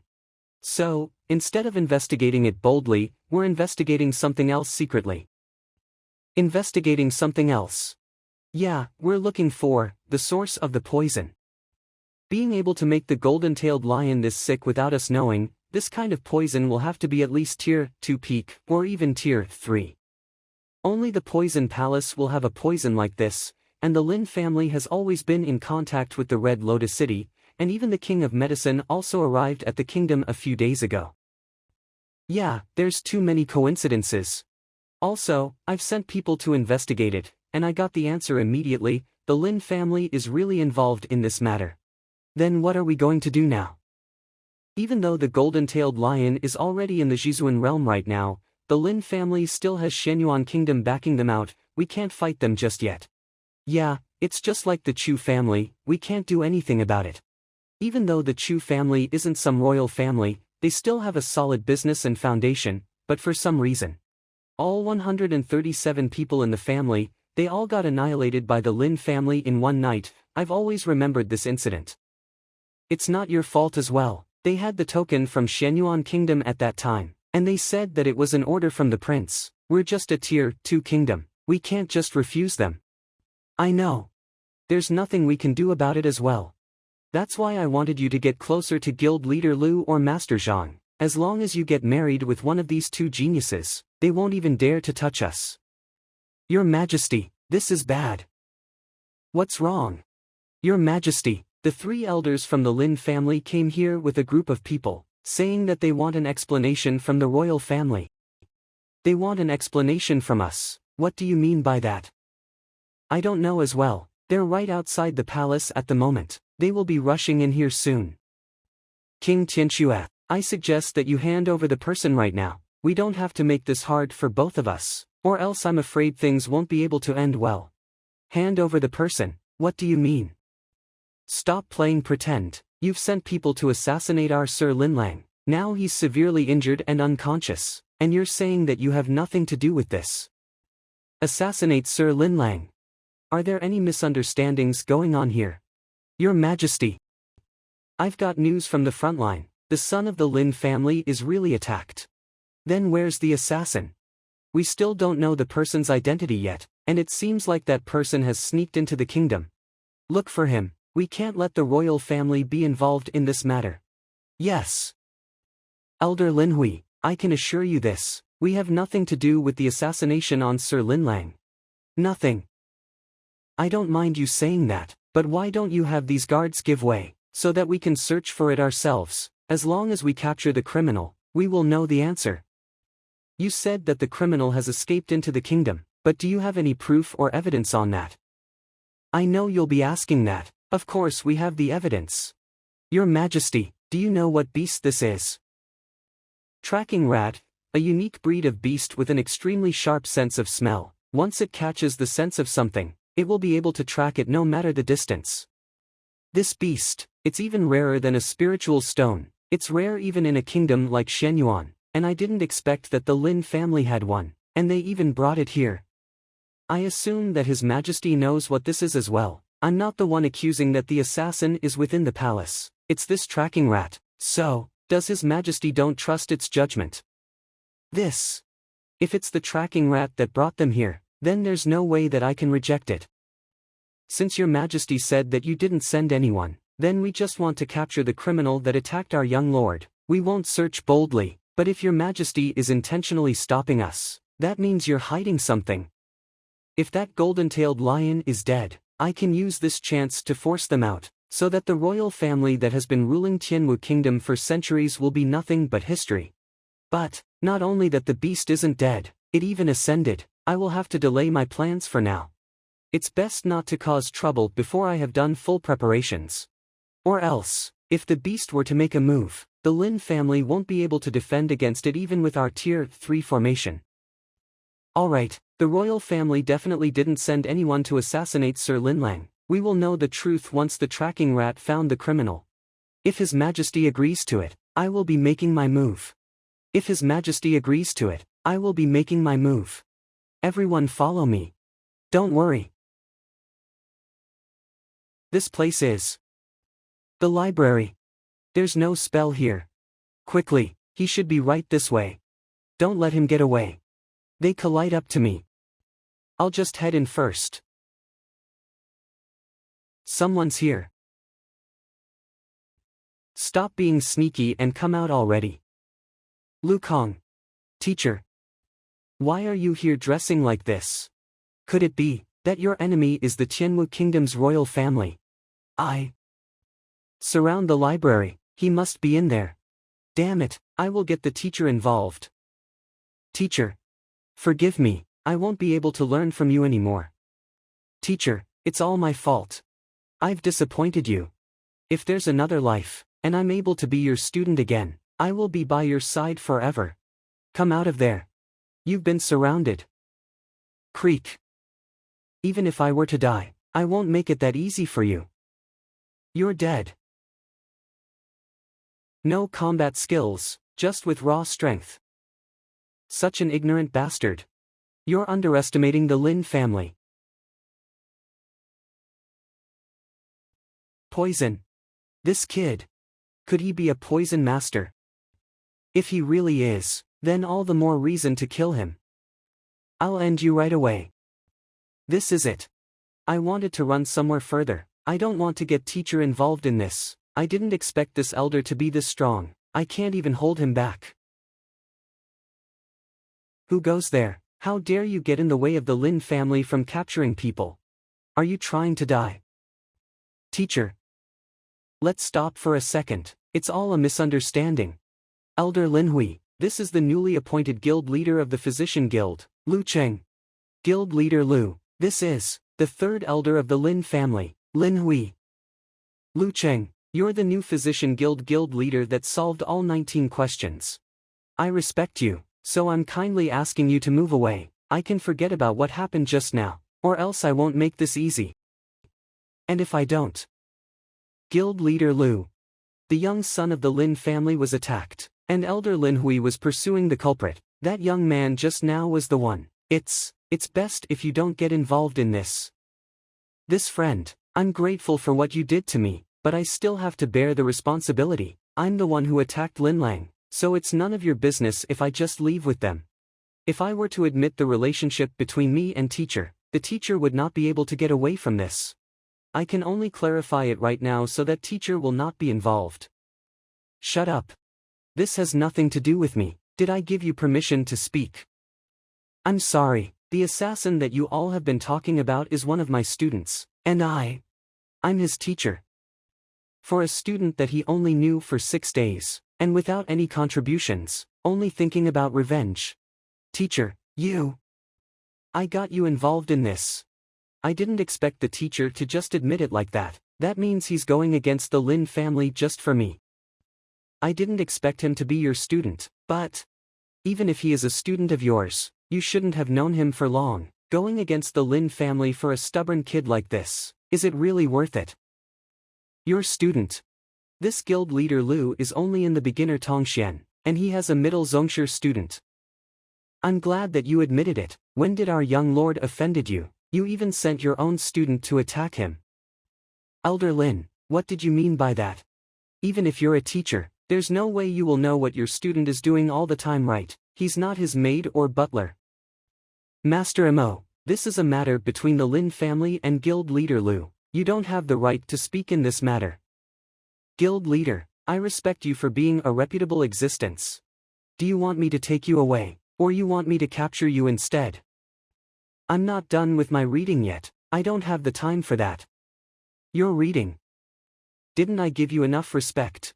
So, instead of investigating it boldly, we're investigating something else secretly. Investigating something else. Yeah, we're looking for the source of the poison. Being able to make the golden-tailed lion this sick without us knowing, this kind of poison will have to be at least tier 2 peak, or even tier 3. Only the Poison Palace will have a poison like this, and the Lin family has always been in contact with the Red Lotus City, and even the King of Medicine also arrived at the kingdom a few days ago. Yeah, there's too many coincidences. Also, I've sent people to investigate it, and I got the answer immediately. The Lin family is really involved in this matter. Then what are we going to do now? Even though the golden-tailed lion is already in the Jizuan realm right now, the Lin family still has Shenyuan Kingdom backing them out. We can't fight them just yet. Yeah, it's just like the Chu family, we can't do anything about it. Even though the Chu family isn't some royal family, they still have a solid business and foundation, but for some reason, all 137 people in the family, they all got annihilated by the Lin family in one night. I've always remembered this incident. It's not your fault as well. They had the token from Shenyuan Kingdom at that time, and they said that it was an order from the prince. We're just a tier 2 kingdom, we can't just refuse them. I know. There's nothing we can do about it as well. That's why I wanted you to get closer to Guild Leader Lu or Master Zhang. As long as you get married with one of these 2 geniuses, they won't even dare to touch us. Your Majesty, this is bad. What's wrong? Your Majesty, the 3 elders from the Lin family came here with a group of people, saying that they want an explanation from the royal family. They want an explanation from us. What do you mean by that? I don't know as well. They're right outside the palace at the moment. They will be rushing in here soon. King Tianxue, I suggest that you hand over the person right now. We don't have to make this hard for both of us, or else I'm afraid things won't be able to end well. Hand over the person, what do you mean? Stop playing pretend. You've sent people to assassinate our Sir Linlang. Now he's severely injured and unconscious, and you're saying that you have nothing to do with this. Assassinate Sir Linlang. Are there any misunderstandings going on here? Your Majesty. I've got news from the front line. The son of the Lin family is really attacked. Then where's the assassin? We still don't know the person's identity yet, and it seems like that person has sneaked into the kingdom. Look for him. We can't let the royal family be involved in this matter. Yes. Elder Linhui, I can assure you this. We have nothing to do with the assassination on Sir Linlang. Nothing. I don't mind you saying that, but why don't you have these guards give way, so that we can search for it ourselves? As long as we capture the criminal, we will know the answer. You said that the criminal has escaped into the kingdom, but do you have any proof or evidence on that? I know you'll be asking that. Of course we have the evidence. Your Majesty, do you know what beast this is? Tracking rat, a unique breed of beast with an extremely sharp sense of smell. Once it catches the sense of something, it will be able to track it no matter the distance. This beast, it's even rarer than a spiritual stone. It's rare even in a kingdom like Shenyuan, and I didn't expect that the Lin family had one, and they even brought it here. I assume that His Majesty knows what this is as well. I'm not the one accusing that the assassin is within the palace. It's this tracking rat. So, does His Majesty don't trust its judgment? This. If it's the tracking rat that brought them here, then there's no way that I can reject it. Since Your Majesty said that you didn't send anyone, then we just want to capture the criminal that attacked our young lord. We won't search boldly, but if Your Majesty is intentionally stopping us, that means you're hiding something. If that golden-tailed lion is dead, I can use this chance to force them out, so that the royal family that has been ruling Tianwu Kingdom for centuries will be nothing but history. But, not only that the beast isn't dead, it even ascended. I will have to delay my plans for now. It's best not to cause trouble before I have done full preparations. Or else, if the beast were to make a move, the Lin family won't be able to defend against it even with our Tier 3 formation. Alright, the royal family definitely didn't send anyone to assassinate Sir Linlang. We will know the truth once the tracking rat found the criminal. If His Majesty agrees to it, I will be making my move. If His Majesty agrees to it, I will be making my move. Everyone follow me. Don't worry. This place is the library. There's no spell here. Quickly, he should be right this way. Don't let him get away. They collide up to me. I'll just head in first. Someone's here. Stop being sneaky and come out already. Lu Kong. Teacher. Why are you here dressing like this? Could it be that your enemy is the Tianwu Kingdom's royal family? Surround the library, he must be in there. Damn it, I will get the teacher involved. Teacher. Forgive me, I won't be able to learn from you anymore. Teacher, it's all my fault. I've disappointed you. If there's another life, and I'm able to be your student again, I will be by your side forever. Come out of there. You've been surrounded. Creak. Even if I were to die, I won't make it that easy for you. You're dead. No combat skills, just with raw strength. Such an ignorant bastard. You're underestimating the Lin family. Poison. This kid. Could he be a poison master? If he really is, then all the more reason to kill him. I'll end you right away. This is it. I wanted to run somewhere further. I don't want to get teacher involved in this. I didn't expect this elder to be this strong. I can't even hold him back. Who goes there? How dare you get in the way of the Lin family from capturing people? Are you trying to die? Teacher. Let's stop for a second. It's all a misunderstanding. Elder Linhui, this is the newly appointed guild leader of the Physician Guild, Lu Cheng. Guild leader Lu, this is the third elder of the Lin family, Linhui. Lu Cheng, you're the new Physician Guild leader that solved all 19 questions. I respect you. So I'm kindly asking you to move away. I can forget about what happened just now, or else I won't make this easy. And if I don't? Guild leader Lu. The young son of the Lin family was attacked, and Elder Linhui was pursuing the culprit. That young man just now was the one. It's best if you don't get involved in this. This friend, I'm grateful for what you did to me, but I still have to bear the responsibility. I'm the one who attacked Lin Lang, so it's none of your business if I just leave with them. If I were to admit the relationship between me and teacher, the teacher would not be able to get away from this. I can only clarify it right now so that teacher will not be involved. Shut up. This has nothing to do with me. Did I give you permission to speak? I'm sorry, the assassin that you all have been talking about is one of my students, and I'm his teacher. For a student that he only knew for 6 days, and without any contributions, only thinking about revenge. Teacher, I got you involved in this. I didn't expect the teacher to just admit it like that. That means he's going against the Lin family just for me. I didn't expect him to be your student, but even if he is a student of yours, you shouldn't have known him for long. Going against the Lin family for a stubborn kid like this, is it really worth it? Your student. This guild leader Lu is only in the beginner Tongxian, and he has a middle Zongshi student. I'm glad that you admitted it. When did our young lord offended you? You even sent your own student to attack him. Elder Lin, what did you mean by that? Even if you're a teacher, there's no way you will know what your student is doing all the time, right? He's not his maid or butler. Master Mo, this is a matter between the Lin family and guild leader Lu. You don't have the right to speak in this matter. Guild leader, I respect you for being a reputable existence. Do you want me to take you away, or you want me to capture you instead? I'm not done with my reading yet. I don't have the time for that. You're reading. Didn't I give you enough respect?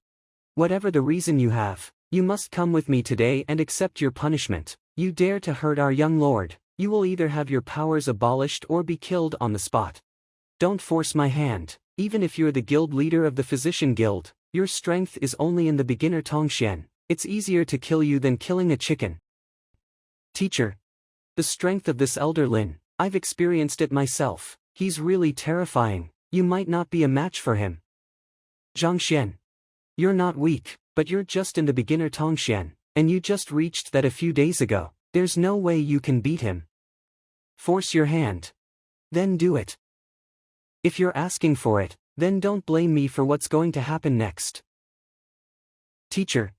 Whatever the reason you have, you must come with me today and accept your punishment. You dare to hurt our young lord, you will either have your powers abolished or be killed on the spot. Don't force my hand. Even if you're the guild leader of the physician guild, your strength is only in the beginner Tongxian. It's easier to kill you than killing a chicken. Teacher. The strength of this elder Lin, I've experienced it myself. He's really terrifying. You might not be a match for him. Zhang Xuan. You're not weak, but you're just in the beginner Tongxian, and you just reached that a few days ago. There's no way you can beat him. Force your hand. Then do it. If you're asking for it, then don't blame me for what's going to happen next. Teacher.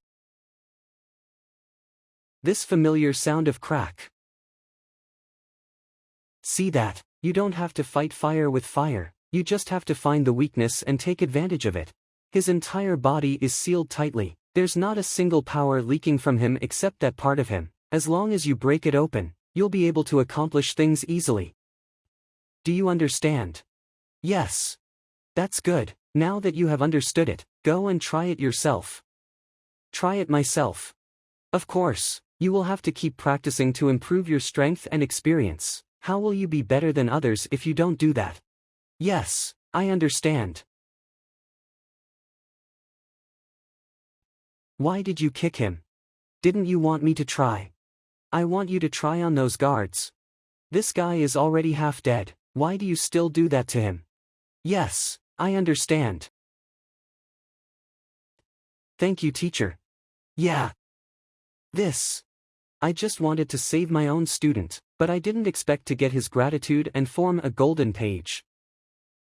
This familiar sound of crack. See that? You don't have to fight fire with fire, you just have to find the weakness and take advantage of it. His entire body is sealed tightly, there's not a single power leaking from him except that part of him. As long as you break it open, you'll be able to accomplish things easily. Do you understand? Yes. That's good. Now that you have understood it, go and try it yourself. Try it myself. Of course, you will have to keep practicing to improve your strength and experience. How will you be better than others if you don't do that? Yes, I understand. Why did you kick him? Didn't you want me to try? I want you to try on those guards. This guy is already half dead, why do you still do that to him? Yes, I understand. Thank you, teacher. Yeah. I just wanted to save my own student, but I didn't expect to get his gratitude and form a golden page.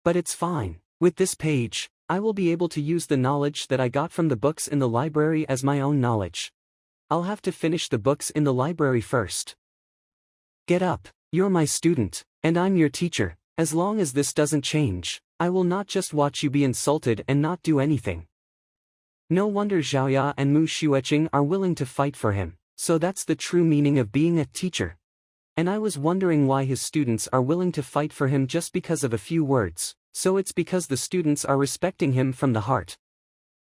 But it's fine. With this page, I will be able to use the knowledge that I got from the books in the library as my own knowledge. I'll have to finish the books in the library first. Get up, you're my student, and I'm your teacher. As long as this doesn't change, I will not just watch you be insulted and not do anything. No wonder Zhaoya and Mu Xueqing are willing to fight for him, so that's the true meaning of being a teacher. And I was wondering why his students are willing to fight for him just because of a few words, so it's because the students are respecting him from the heart.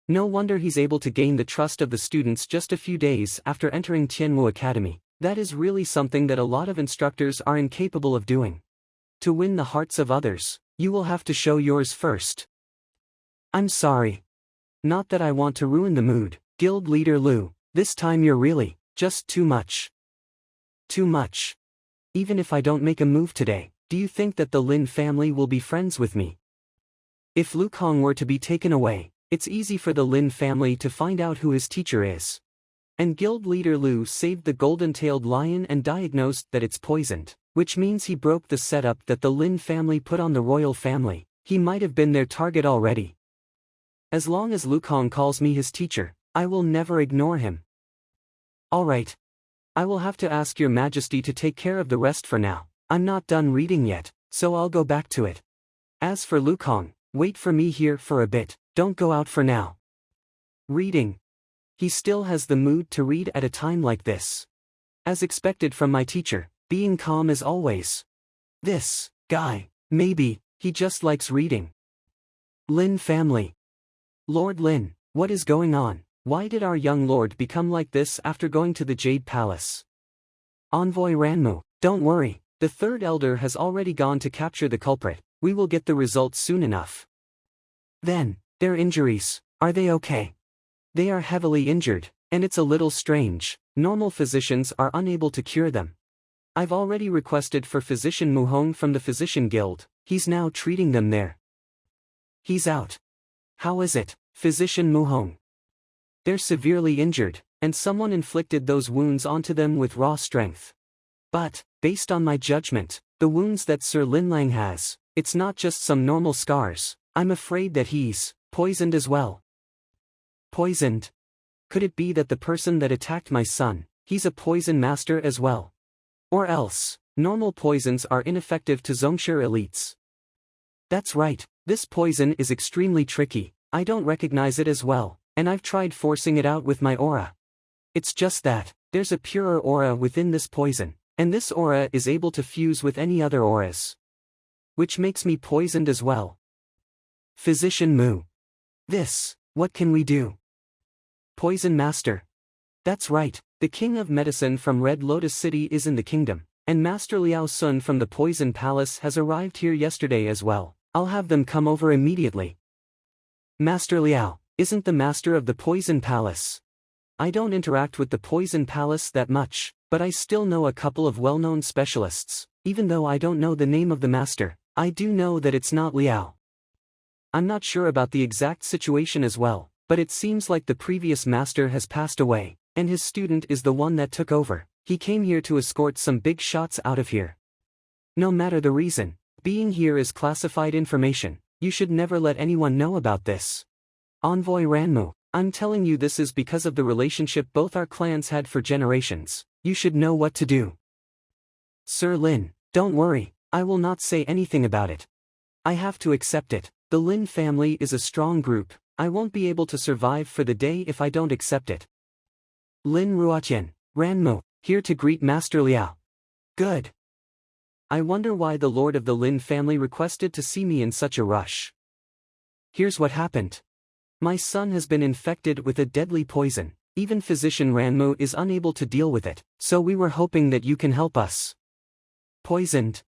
No wonder he's able to gain the trust of the students just a few days after entering Tianwu Academy. That is really something that a lot of instructors are incapable of doing. To win the hearts of others, you will have to show yours first. I'm sorry. Not that I want to ruin the mood, Guild Leader Lu, this time you're really, just too much. Too much. Even if I don't make a move today, do you think that the Lin family will be friends with me? If Lu Kong were to be taken away, it's easy for the Lin family to find out who his teacher is. And guild leader Lu saved the golden-tailed lion and diagnosed that it's poisoned, which means he broke the setup that the Lin family put on the royal family. He might have been their target already. As long as Lu Kong calls me his teacher, I will never ignore him. Alright. I will have to ask your majesty to take care of the rest for now. I'm not done reading yet, so I'll go back to it. As for Lu Kong, wait for me here for a bit, don't go out for now. Reading. He still has the mood to read at a time like this. As expected from my teacher, being calm as always. This guy, maybe, he just likes reading. Lin family. Lord Lin, what is going on? Why did our young lord become like this after going to the Jade Palace? Envoy Ranmu, don't worry, the third elder has already gone to capture the culprit, we will get the results soon enough. Then, their injuries, are they okay? They are heavily injured, and it's a little strange, normal physicians are unable to cure them. I've already requested for Physician Mu Hong from the Physician Guild, he's now treating them there. He's out. How is it, Physician Mu Hong? They're severely injured, and someone inflicted those wounds onto them with raw strength. But, based on my judgment, the wounds that Sir Lin Lang has, it's not just some normal scars, I'm afraid that he's poisoned as well. Poisoned? Could it be that the person that attacked my son, he's a poison master as well? Or else, normal poisons are ineffective to Zhongshe elites. That's right, this poison is extremely tricky, I don't recognize it as well. And I've tried forcing it out with my aura. It's just that, there's a purer aura within this poison, and this aura is able to fuse with any other auras. Which makes me poisoned as well. Physician Mu. What can we do? Poison Master. That's right, the King of Medicine from Red Lotus City is in the kingdom, and Master Liao Sun from the Poison Palace has arrived here yesterday as well. I'll have them come over immediately. Master Liao isn't the master of the Poison Palace. I don't interact with the Poison Palace that much, but I still know a couple of well-known specialists. Even though I don't know the name of the master, I do know that it's not Liao. I'm not sure about the exact situation as well, but it seems like the previous master has passed away, and his student is the one that took over. He came here to escort some big shots out of here. No matter the reason, being here is classified information. You should never let anyone know about this. Envoy Ranmu, I'm telling you this is because of the relationship both our clans had for generations. You should know what to do. Sir Lin, don't worry, I will not say anything about it. I have to accept it. The Lin family is a strong group, I won't be able to survive for the day if I don't accept it. Lin Ruotian, Ranmu, here to greet Master Liao. Good. I wonder why the Lord of the Lin family requested to see me in such a rush. Here's what happened. My son has been infected with a deadly poison, even Physician Ranmu is unable to deal with it, so we were hoping that you can help us. Poisoned?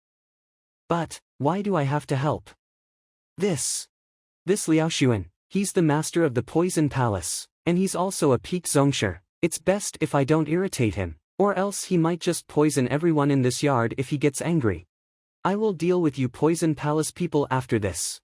But, why do I have to help? This Liao Xuan, he's the master of the Poison Palace, and he's also a peak Zhongshe. It's best if I don't irritate him, or else he might just poison everyone in this yard if he gets angry. I will deal with you Poison Palace people after this.